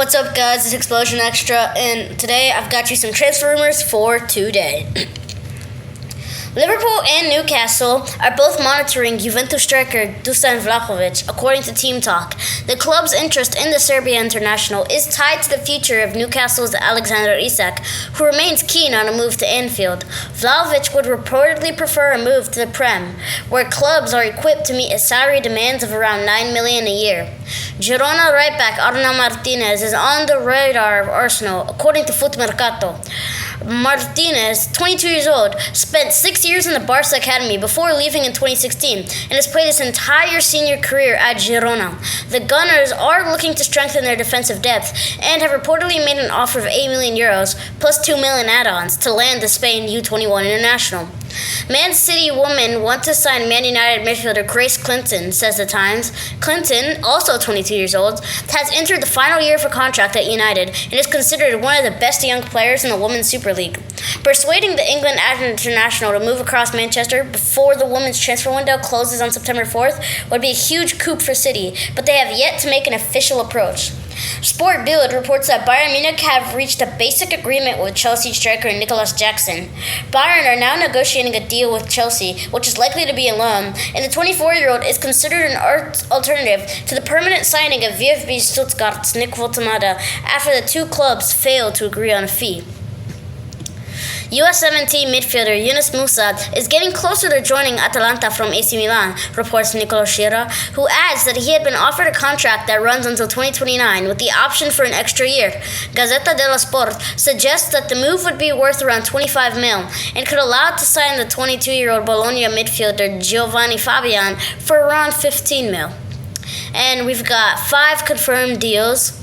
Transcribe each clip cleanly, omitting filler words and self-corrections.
What's up, guys? It's Explosion Extra, and today I've got you some transfer rumors for today. Liverpool and Newcastle are both monitoring Juventus striker Dusan Vlahovic, according to Team Talk. The club's interest in the Serbia international is tied to the future of Newcastle's Alexander Isak, who remains keen on a move to Anfield. Vlahovic would reportedly prefer a move to the Prem, where clubs are equipped to meet his salary demands of around $9 million a year. Girona right back Arna Martinez is on the radar of Arsenal, according to Footmercato. Martinez, 22 years old, spent 6 years in the Barca Academy before leaving in 2016 and has played his entire senior career at Girona. The Gunners are looking to strengthen their defensive depth and have reportedly made an offer of €8 million plus $2 million add-ons to land the Spain U21 international. Man City women want to sign Man United midfielder Grace Clinton, says The Times. Clinton, also 22 years old, has entered the final year of her contract at United and is considered one of the best young players in the Women's Super League. Persuading the England international to move across Manchester before the women's transfer window closes on September 4th would be a huge coup for City, but they have yet to make an official approach. Sport Bild reports that Bayern Munich have reached a basic agreement with Chelsea striker Nicolas Jackson. Bayern are now negotiating a deal with Chelsea, which is likely to be a loan, and the 24-year-old is considered an alternative to the permanent signing of VfB Stuttgart's Nick Voltemada after the two clubs failed to agree on a fee. US-17 midfielder Yunus Musa is getting closer to joining Atalanta from AC Milan, reports Nicolo Schira, who adds that he had been offered a contract that runs until 2029 with the option for an extra year. Gazzetta dello Sport suggests that the move would be worth around $25 million and could allow it to sign the 22-year-old Bologna midfielder Giovanni Fabian for around $15 million. And we've got 5 confirmed deals.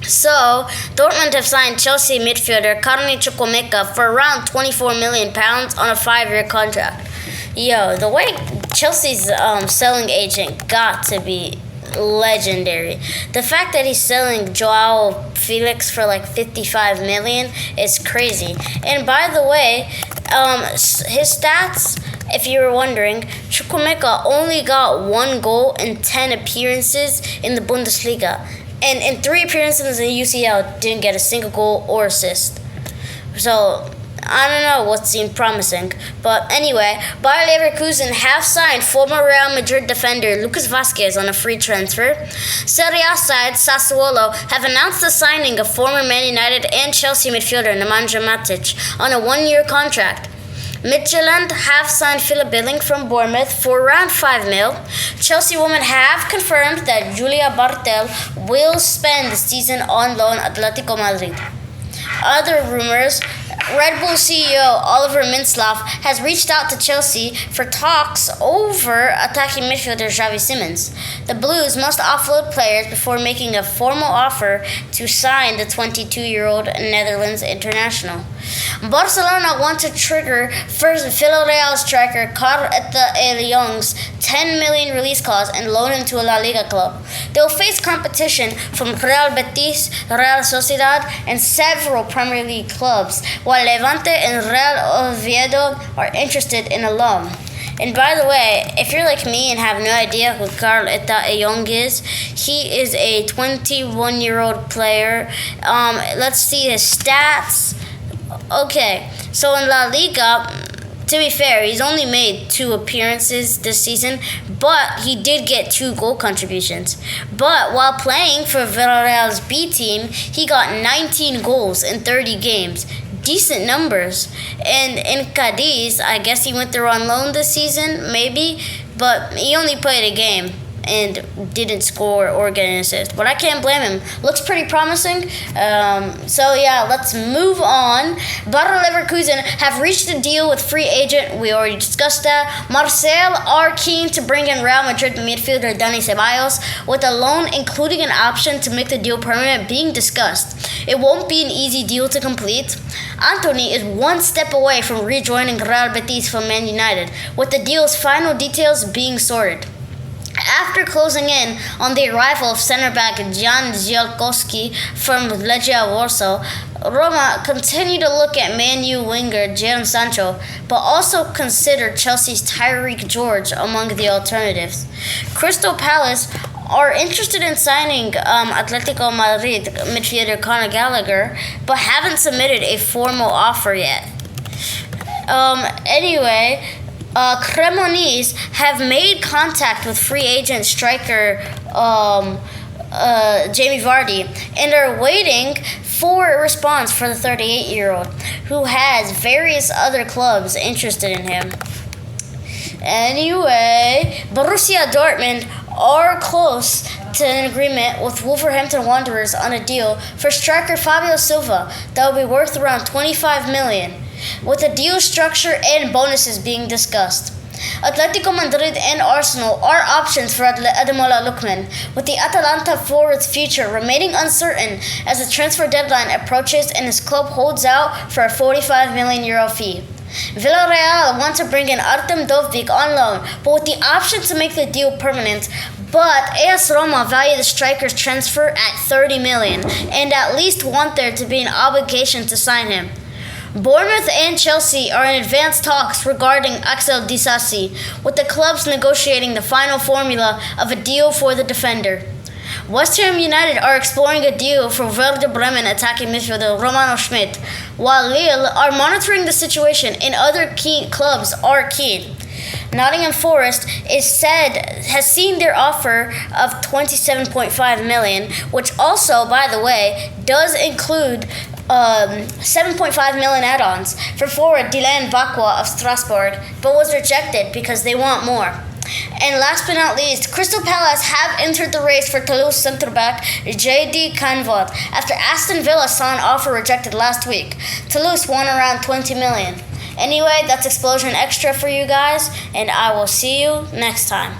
So, Dortmund have signed Chelsea midfielder Carney Chukwuemeka for around £24 million on a 5-year contract. Yo, the way Chelsea's selling agent got to be legendary. The fact that he's selling Joao Felix for like $55 million is crazy. And by the way, his stats, if you were wondering, Chukwuemeka only got 1 goal in 10 appearances in the Bundesliga. And in 3 appearances in the UCL, didn't get a single goal or assist. So, I don't know what seemed promising. But anyway, Bayer Leverkusen have signed former Real Madrid defender Lucas Vazquez on a free transfer. Serie A side Sassuolo have announced the signing of former Man United and Chelsea midfielder Nemanja Matic on a 1-year contract. Midtjylland have signed Philip Billing from Bournemouth for around $5 million. Chelsea women have confirmed that Julia Bartel will spend the season on loan at Atletico Madrid. Other rumors: Red Bull CEO Oliver Mintzlaff has reached out to Chelsea for talks over attacking midfielder Xavi Simons. The Blues must offload players before making a formal offer to sign the 22-year-old Netherlands international. Barcelona want to trigger first Villarreal striker Carl Young's $10 million release clause and loan him to a La Liga club. They will face competition from Real Betis, Real Sociedad, and several Premier League clubs, while Levante and Real Oviedo are interested in a loan. And by the way, if you're like me and have no idea who Carl Young is, he is a 21-year-old player. Let's see his stats. Okay, so in La Liga, to be fair, he's only made 2 appearances this season, but he did get 2 goal contributions. But while playing for Villarreal's B team, he got 19 goals in 30 games. Decent numbers. And in Cadiz, I guess he went there on loan this season, maybe, but he only played a game and didn't score or get an assist. But I can't blame him. Looks pretty promising. So yeah, let's move on. Bayer Leverkusen have reached a deal with free agent. We already discussed that. Marseille are keen to bring in Real Madrid midfielder Dani Ceballos, with a loan including an option to make the deal permanent being discussed. It won't be an easy deal to complete. Anthony is 1 step away from rejoining Real Betis from Man United, with the deal's final details being sorted. After closing in on the arrival of center-back Jan Zielkowski from Legia Warsaw, Roma continue to look at Man U winger Jadon Sancho, but also consider Chelsea's Tyreek George among the alternatives. Crystal Palace are interested in signing Atletico Madrid midfielder Conor Gallagher, but haven't submitted a formal offer yet. Anyway, Cremonese have made contact with free agent striker Jamie Vardy and are waiting for a response for the 38-year-old, who has various other clubs interested in him. Anyway, Borussia Dortmund are close to an agreement with Wolverhampton Wanderers on a deal for striker Fabio Silva that will be worth around $25 million, with the deal structure and bonuses being discussed. Atletico Madrid and Arsenal are options for Ademola Lookman, with the Atalanta forward's future remaining uncertain as the transfer deadline approaches and his club holds out for a €45 million fee. Villarreal want to bring in Artem Dovbyk on loan, but with the option to make the deal permanent. But AS Roma value the striker's transfer at $30 million and at least want there to be an obligation to sign him. Bournemouth and Chelsea are in advanced talks regarding Axel Disasi, with the clubs negotiating the final formula of a deal for the defender. West Ham United are exploring a deal for Werder Bremen attacking midfielder Romano Schmidt, while Lille are monitoring the situation and other key clubs are keen. Nottingham Forest has seen their offer of $27.5 million, which also, by the way, does include $7.5 million add-ons for forward Dylan Bakwa of Strasbourg, but was rejected because they want more. And last but not least, Crystal Palace have entered the race for Toulouse centre-back J.D. Canvot after Aston Villa saw an offer rejected last week. Toulouse won around $20 million. Anyway, that's Explosion Extra for you guys, and I will see you next time.